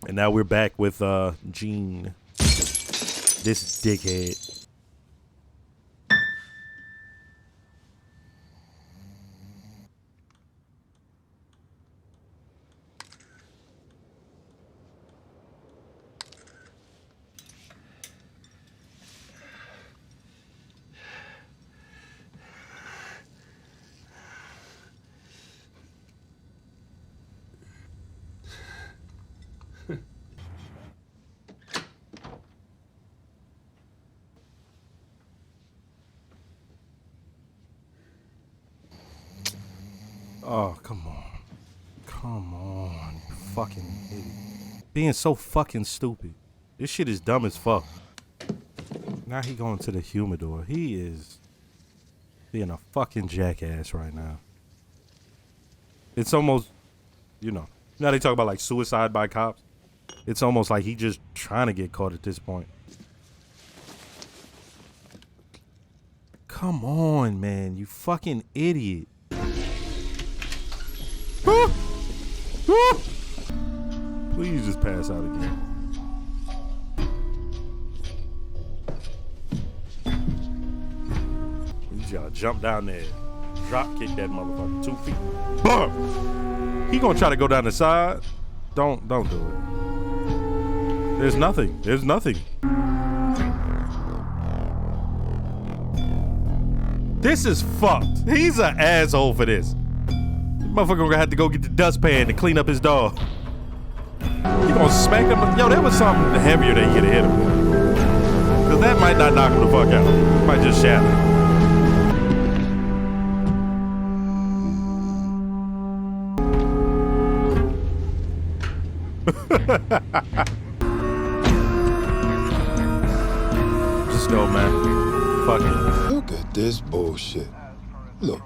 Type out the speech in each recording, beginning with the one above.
And now we're back with Gene. This dickhead. Oh, come on. Come on, you fucking idiot. Being so fucking stupid. This shit is dumb as fuck. Now he going to the humidor. He is being a fucking jackass right now. It's almost, you know how they talk about like suicide by cops? It's almost like he just trying to get caught at this point. Come on, man, you fucking idiot. Please just pass out again. You just gotta jump down there, drop kick that motherfucker 2 feet. Boom! He gonna try to go down the side. Don't do it. There's nothing. There's nothing. This is fucked. He's an asshole for this. Motherfucker gonna have to go get the dustpan and clean up his dog. He gonna smack him. Yo, there was something heavier that he could have hit him with. Cause that might not knock him the fuck out. It might just shatter. Just go, man. Fuck it. Look at this bullshit. Look,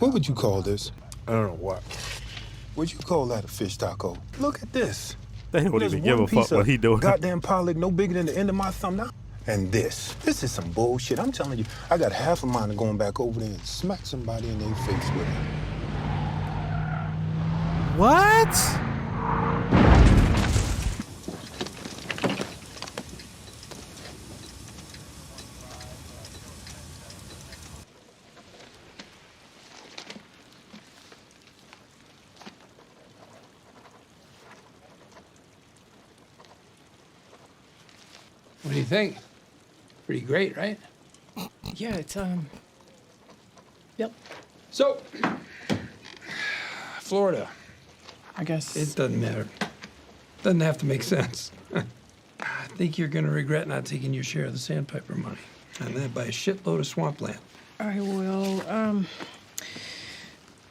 what would you call this? I don't know what. Would you call that a fish taco? Look at this. They don't There's even give a one fuck piece what of he doing. Goddamn pollock, no bigger than the end of my thumb now. And this is some bullshit. I'm telling you, I got half of mine going back over there and smack somebody in their face with it. What? What do you think? Pretty great, right? Yeah, it's, yep, So, Florida, I guess. it doesn't matter. Doesn't have to make sense. I think you're gonna regret not taking your share of the sandpiper money. And that by a shitload of swampland. I will,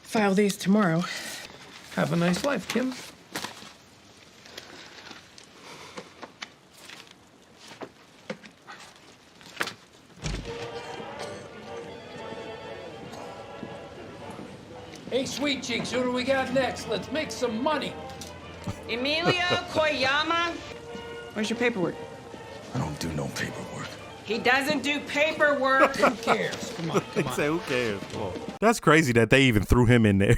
file these tomorrow. Have a nice life, Kim. Hey, Sweet Cheeks, who do we got next? Let's make some money. Emilio Koyama? Where's your paperwork? I don't do no paperwork. He doesn't do paperwork. Who cares? Come on, They come say, on. who cares? Oh. That's crazy that they even threw him in there.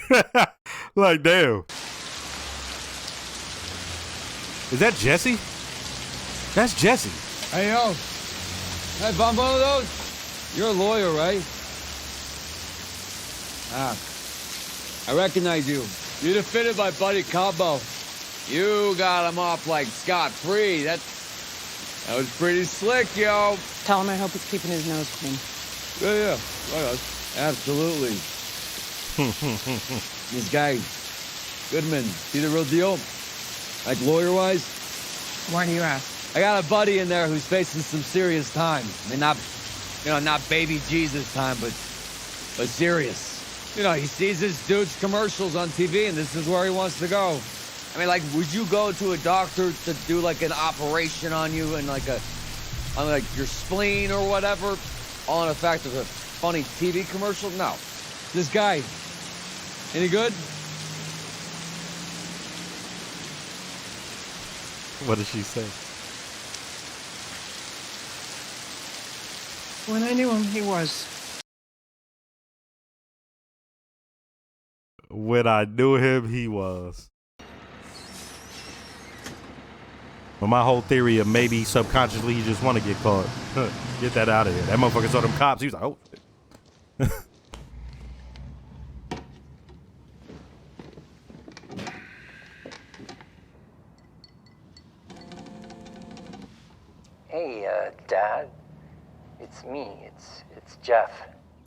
Like, damn. Is that Jesse? That's Jesse. Hey, yo. Hey, found one of those? You're a lawyer, right? Ah. I recognize you. You defeated my buddy Cabo. You got him off like scot-free. That was pretty slick, yo. Tell him I hope he's keeping his nose clean. Yeah. Absolutely. This guy, Goodman, he the real deal? Like lawyer-wise? Why do you ask? I got a buddy in there who's facing some serious time. I mean, not baby Jesus time, but serious. You know, he sees this dude's commercials on TV, and this is where he wants to go. I mean, like, would you go to a doctor to do, like, an operation on you and, on your spleen or whatever, all in the fact of a funny TV commercial? No. This guy, any good? What did she say? When I knew him, he was. When I knew him, he was. But my whole theory of maybe subconsciously he just want to get caught. Get that out of here. That motherfucker saw them cops. He was like, oh. Hey, Dad. It's me. It's Jeff.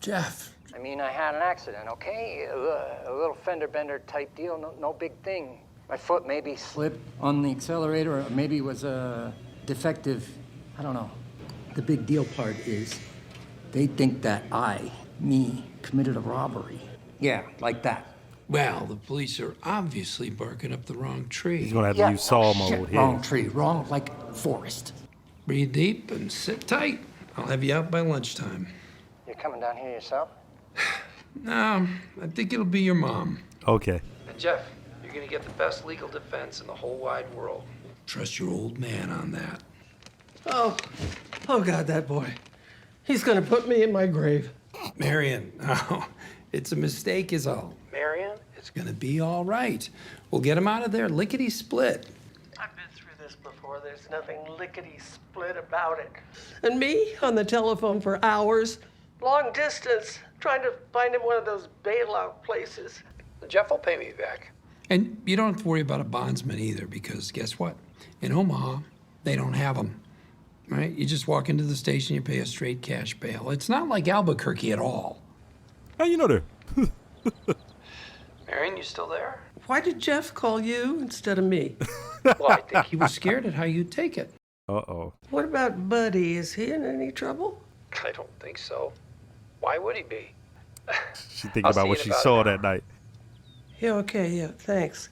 Jeff. I mean, I had an accident, okay? A little fender bender type deal, no big thing. My foot maybe slipped on the accelerator, or maybe it was a defective, I don't know. The big deal part is they think that me, committed a robbery. Yeah, like that. Well, the police are obviously barking up the wrong tree. He's gonna have to use Saul mode here. Wrong tree, wrong like forest. Breathe deep and sit tight. I'll have you out by lunchtime. You're coming down here yourself? No, I think it'll be your mom. Okay. And Jeff, you're gonna get the best legal defense in the whole wide world. Trust your old man on that. Oh God, that boy. He's gonna put me in my grave. Marion, no, it's a mistake is all. Marion, it's gonna be all right. We'll get him out of there lickety-split. I've been through this before. There's nothing lickety-split about it. And me on the telephone for hours, long distance, trying to find him one of those bailout places. Jeff will pay me back. And you don't have to worry about a bondsman either, because guess what? In Omaha, they don't have them. Right? You just walk into the station, you pay a straight cash bail. It's not like Albuquerque at all. How you know that? Marion, you still there? Why did Jeff call you instead of me? Well, I think he was scared at how you'd take it. Uh-oh. What about Buddy? Is he in any trouble? I don't think so. Why would he be? She thinking about what she saw that night. Yeah, okay, yeah, thanks.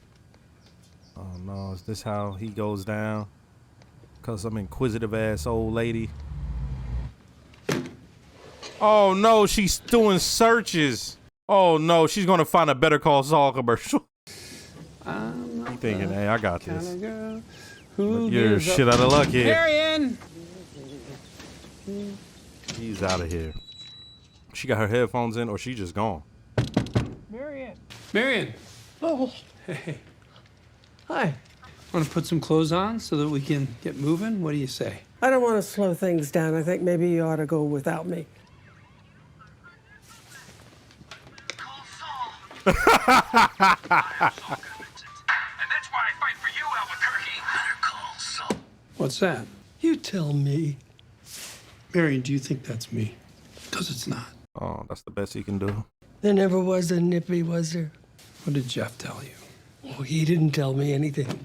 Oh no, is this how he goes down? Cause some inquisitive ass old lady. Oh no, she's doing searches. Oh no, she's gonna find a Better Call Saul commercial. I'm thinking, hey, I got this. You're shit out of luck here. Marion! He's out of here. She got her headphones in, or she just gone. Marion! Marion! Oh, Hey, hi. want to put some clothes on so that we can get moving? What do you say? I don't want to slow things down. I think maybe you ought to go without me. And that's why I fight for you, Albuquerque. Better Call Saul. What's that? You tell me. Marion, do you think that's me? Because it's not. Oh, that's the best he can do. There never was a Nippy, was there? What did Jeff tell you? Oh, he didn't tell me anything.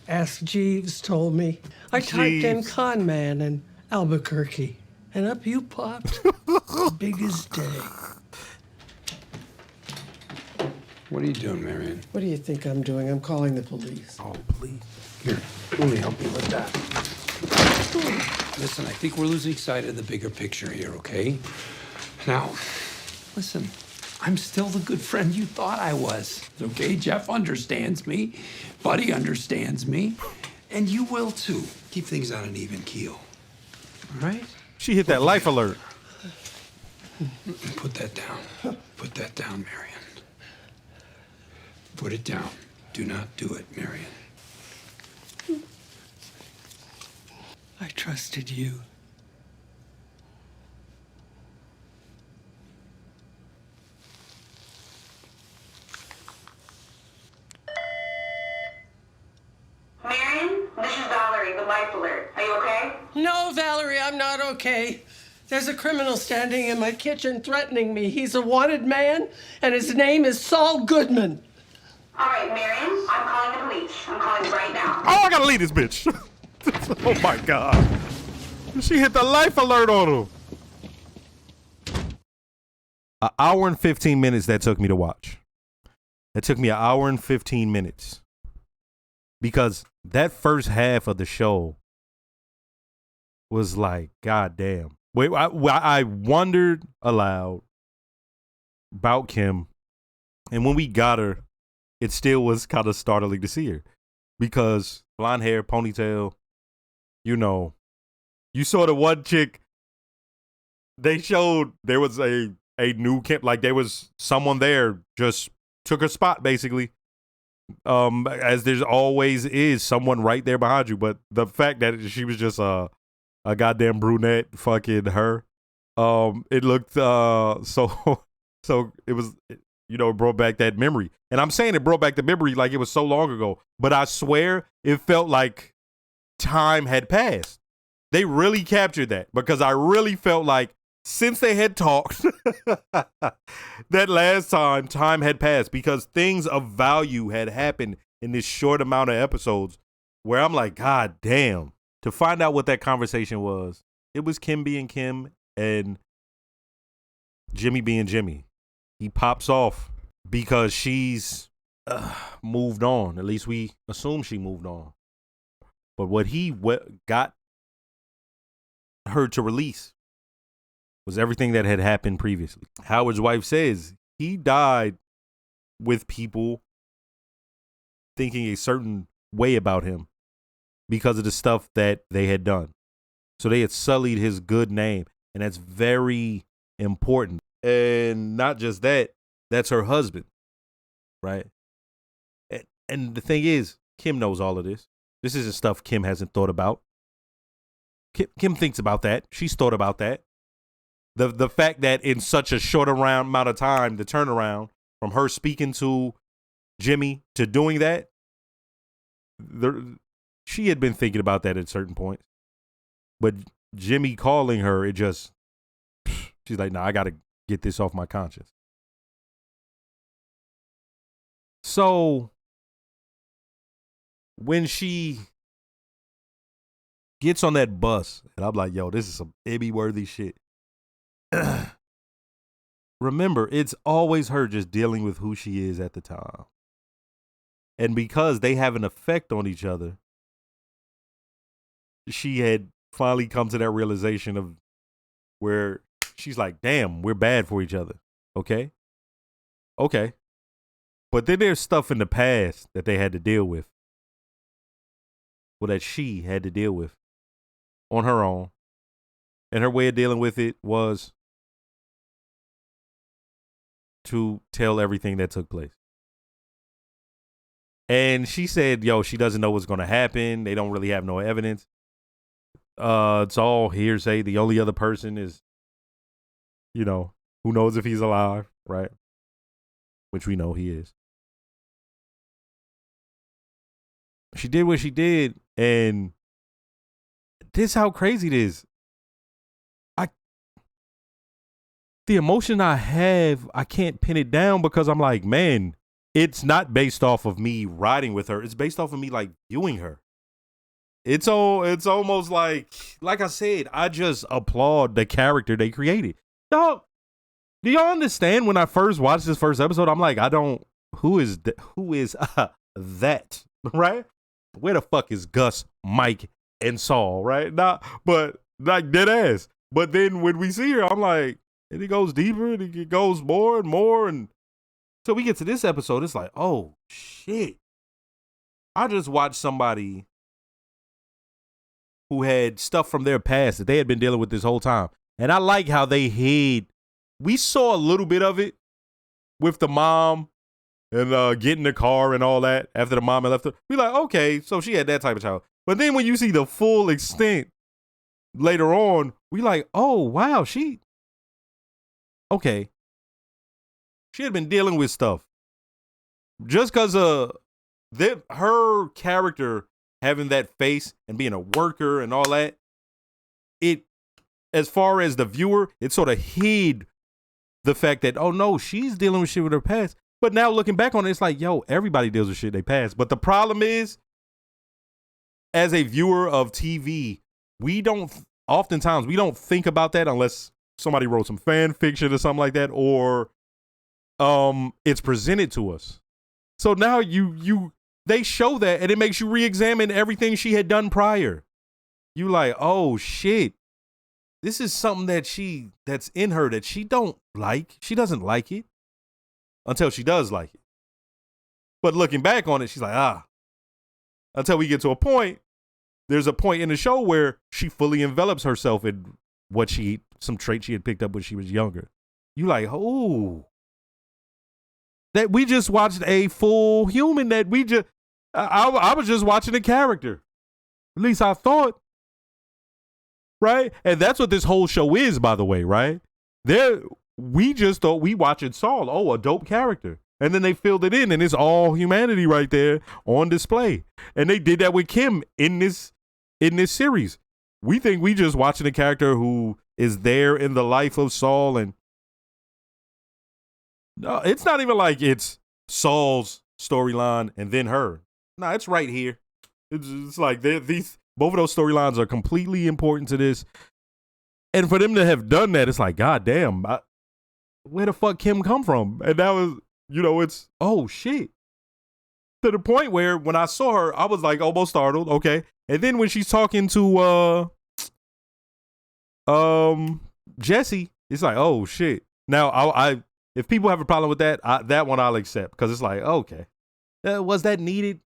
Ask Jeeves told me. I typed in Jeeves. con man and Albuquerque, and up you popped. Big as day. What are you doing, Marion? What do you think I'm doing? I'm calling the police. Oh, please. Here, let me help you with that. Listen, I think we're losing sight of the bigger picture here, okay? Now, listen, I'm still the good friend you thought I was, okay? Jeff understands me, Buddy understands me, and you will too. Keep things on an even keel, all right? She hit that life alert. Put that down. Put that down, Marion. Put it down. Do not do it, Marion. I trusted you. Marion, this is Valerie, the life alert. Are you okay? No, Valerie, I'm not okay. There's a criminal standing in my kitchen threatening me. He's a wanted man, and his name is Saul Goodman. All right, Marion, I'm calling the police. I'm calling right now. Oh, I gotta leave this bitch. Oh my God. She hit the life alert on him. An hour and 15 minutes that took me to watch. It took me an hour and 15 minutes. Because that first half of the show was like, God damn. Wait, I wondered aloud about Kim. And when we got her, it still was kind of startling to see her. Because blonde hair, ponytail, you know. You saw the one chick, they showed there was a new Kim, like there was someone there just took her spot basically. As there's always is someone right there behind you. But the fact that she was just a goddamn brunette, fucking her, it looked so it was, it brought back that memory. And I'm saying it brought back the memory like it was so long ago, but I swear it felt like time had passed. They really captured that, because I really felt like since they had talked that last time had passed, because things of value had happened in this short amount of episodes where I'm like, God damn, to find out what that conversation was. It was Kim being Kim and Jimmy being Jimmy. He pops off because she's moved on. At least we assume she moved on. But what he got her to release was everything that had happened previously. Howard's wife says he died with people thinking a certain way about him because of the stuff that they had done. So they had sullied his good name, and that's very important. And not just that, that's her husband, right? And the thing is, Kim knows all of this. This isn't stuff Kim hasn't thought about. Kim thinks about that. She's thought about that. The fact that in such a short amount of time, the turnaround from her speaking to Jimmy to doing that, she had been thinking about that at certain points. But Jimmy calling her, she's like, nah, I got to get this off my conscience. So when she gets on that bus, and I'm like, yo, this is some Emmy-worthy shit. Remember, it's always her just dealing with who she is at the time. And because they have an effect on each other, she had finally come to that realization of where she's like, damn, we're bad for each other. Okay. But then there's stuff in the past that they had to deal with. Well, that she had to deal with on her own. And her way of dealing with it was to tell everything that took place. And she said, yo, she doesn't know what's going to happen. They don't really have no evidence. It's all hearsay. The only other person is, who knows if he's alive, right? Which we know he is. She did what she did, and this is how crazy it is. The emotion I have, I can't pin it down because I'm like, man, it's not based off of me riding with her. It's based off of me like viewing her. It's almost like I said, I just applaud the character they created. Dog, do y'all understand when I first watched this first episode, I'm like, who is that, right? Where the fuck is Gus, Mike, and Saul, right? But like dead ass. But then when we see her, I'm like, and it goes deeper and it goes more and more. And so we get to this episode, it's like, oh, shit. I just watched somebody who had stuff from their past that they had been dealing with this whole time. And I like how they hid. We saw a little bit of it with the mom and getting the car and all that after the mom had left her. We like, okay, so she had that type of child. But then when you see the full extent later on, we like, oh, wow, okay. She had been dealing with stuff. Just because her character having that face and being a worker and all that, it, as far as the viewer, it sort of hid the fact that, oh no, she's dealing with shit with her past. But now looking back on it, it's like, yo, everybody deals with shit they past. But the problem is, as a viewer of TV, oftentimes we don't think about that unless somebody wrote some fan fiction or something like that, or it's presented to us. So now they show that, and it makes you re-examine everything she had done prior. You like, oh shit, this is something that's in her that she don't like. She doesn't like it until she does like it. But looking back on it, she's like, until we get to a point. There's a point in the show where she fully envelops herself in some trait she had picked up when she was younger. You like, oh, that we just watched a full human that we just, I was just watching a character. At least I thought. Right? And that's what this whole show is, by the way, right? We just thought we watching Saul. Oh, a dope character. And then they filled it in, and it's all humanity right there on display. And they did that with Kim in this series. We think we just watching a character who is there in the life of Saul, and no, it's not even like it's Saul's storyline and then her. No, it's right here. It's like these both of those storylines are completely important to this. And for them to have done that, it's like, God damn, where the fuck Kim come from? And that was, it's, oh shit. To the point where when I saw her, I was like almost startled. Okay. And then when she's talking to Jesse, it's like, oh shit. Now I if people have a problem with that, that one I'll accept, because it's like, okay, was that needed?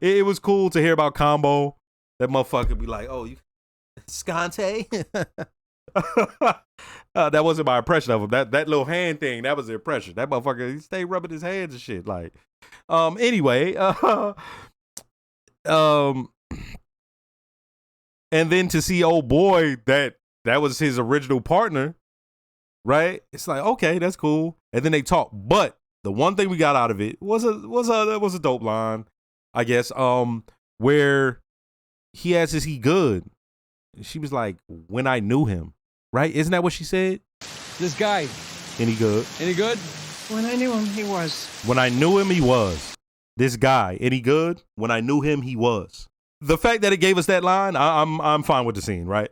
It was cool to hear about Combo. That motherfucker be like, oh, you Scante. That wasn't my impression of him. That little hand thing, that was the impression. That motherfucker, he stayed rubbing his hands and shit. Like, anyway, and then to see old boy that was his original partner, right? It's like, okay, that's cool. And then they talk, but the one thing we got out of it was a dope line, I guess. Where he asks, "Is he good?" And she was like, "When I knew him," right? Isn't that what she said? This guy. Any good? Any good? When I knew him, he was. When I knew him, he was. This guy, any good? When I knew him, he was. The fact that it gave us that line, I'm fine with the scene, right?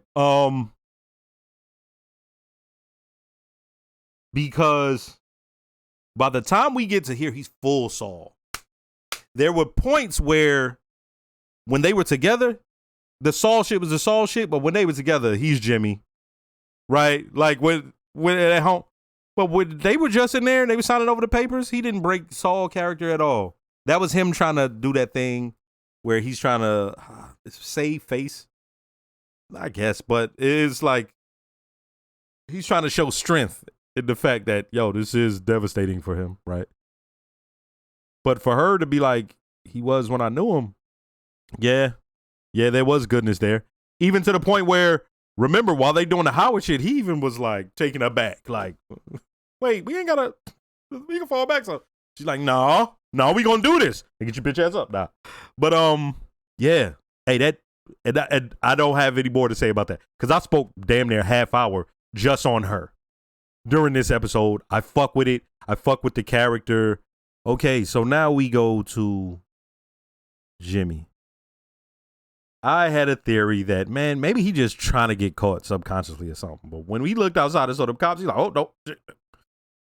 Because by the time we get to here, he's full Saul. There were points where when they were together, the Saul shit was the Saul shit, but when they were together, he's Jimmy, right? Like when at home, but when they were just in there and they were signing over the papers, he didn't break Saul character at all. That was him trying to do that thing where he's trying to save face, I guess, but it's like he's trying to show strength in the fact that, yo, this is devastating for him, right? But for her to be like, he was when I knew him, yeah, there was goodness there. Even to the point where, remember, while they doing the Howard shit, he even was like taken aback, like, wait, we can fall back. So she's like, no, we gonna do this. And get your bitch ass up now. But yeah, hey, and I don't have any more to say about that, because I spoke damn near half hour just on her during this episode. I fuck with it. I fuck with the character. Okay, so now we go to Jimmy. I had a theory that, man, maybe he just trying to get caught subconsciously or something. But when we looked outside and saw the cops, he's like, oh, no.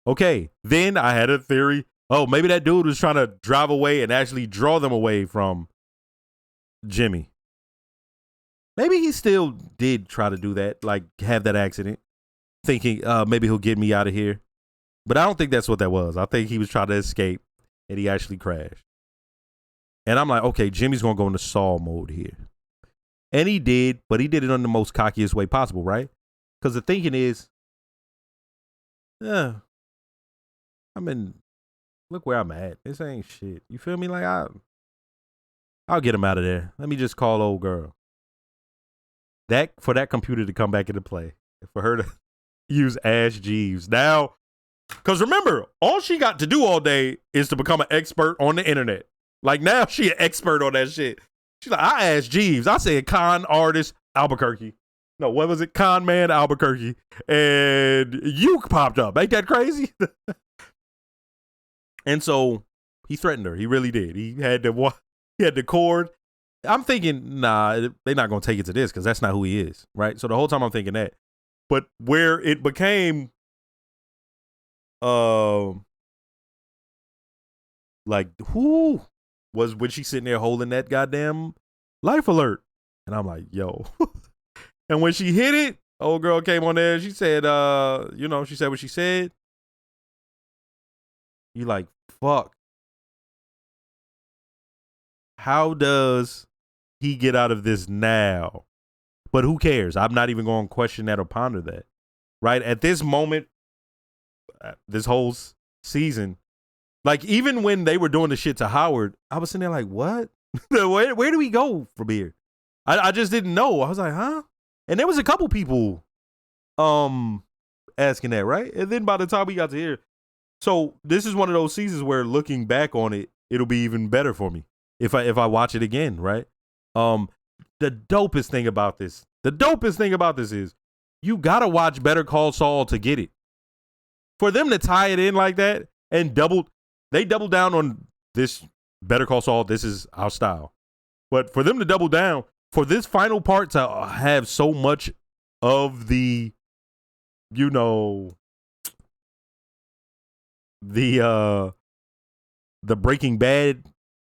Okay, then I had a theory. Oh, maybe that dude was trying to drive away and actually draw them away from Jimmy. Maybe he still did try to do that, like have that accident, thinking maybe he'll get me out of here. But I don't think that's what that was. I think he was trying to escape and he actually crashed. And I'm like, okay, Jimmy's going to go into Saul mode here. And he did, but he did it in the most cockiest way possible, right? Because the thinking is, look where I'm at. This ain't shit. You feel me? Like, I'll get him out of there. Let me just call old girl. For that computer to come back into play. For her to use Ash Jeeves. Now, because remember, all she got to do all day is to become an expert on the internet. Like, now she an expert on that shit. She's like, I asked Jeeves. I said con artist Albuquerque. No, what was it? Con man Albuquerque. And you popped up. Ain't that crazy? And so he threatened her. He really did. He had the cord. I'm thinking, nah, they're not going to take it to this because that's not who he is, right? So the whole time I'm thinking that. But where it became like, who was when she's sitting there holding that goddamn life alert. And I'm like, yo. And when she hit it, old girl came on there. She said, she said what she said. You like, fuck. How does he get out of this now? But who cares? I'm not even going to question that or ponder that. Right? At this moment, this whole season, like even when they were doing the shit to Howard, I was sitting there like, what? where do we go from here? I just didn't know. I was like, huh? And there was a couple people asking that, right? And then by the time we got to here, so this is one of those seasons where looking back on it, it'll be even better for me if I watch it again, right? The dopest thing about this is you gotta watch Better Call Saul to get it. For them to tie it in like that and double down on this Better Call Saul, this is our style. But for them to double down, for this final part to have so much of the, you know, the Breaking Bad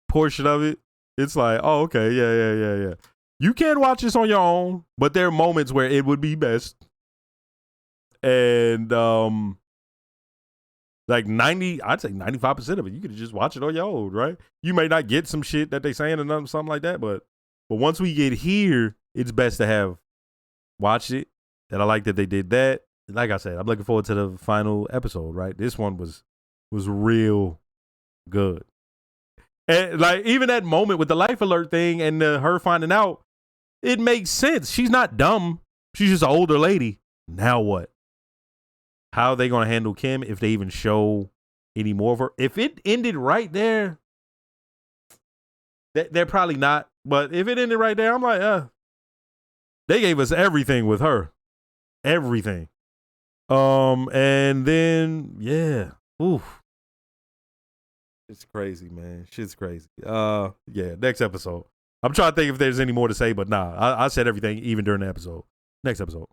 portion of it, it's like, oh, okay, yeah. You can watch this on your own, but there are moments where it would be best. And like I'd say 95% of it, you could just watch it on your own, right? You may not get some shit that they saying or something like that, but once we get here, it's best to have watched it. And I like that they did that. Like I said, I'm looking forward to the final episode, right? This one was real good. And like even that moment with the life alert thing and her finding out, it makes sense. She's not dumb. She's just an older lady. Now what? How are they going to handle Kim if they even show any more of her? If it ended right there, they're probably not. But if it ended right there, I'm like, they gave us everything with her. Everything. And then, yeah. Oof. It's crazy, man. Shit's crazy. Yeah, next episode. I'm trying to think if there's any more to say, but nah. I said everything even during the episode. Next episode.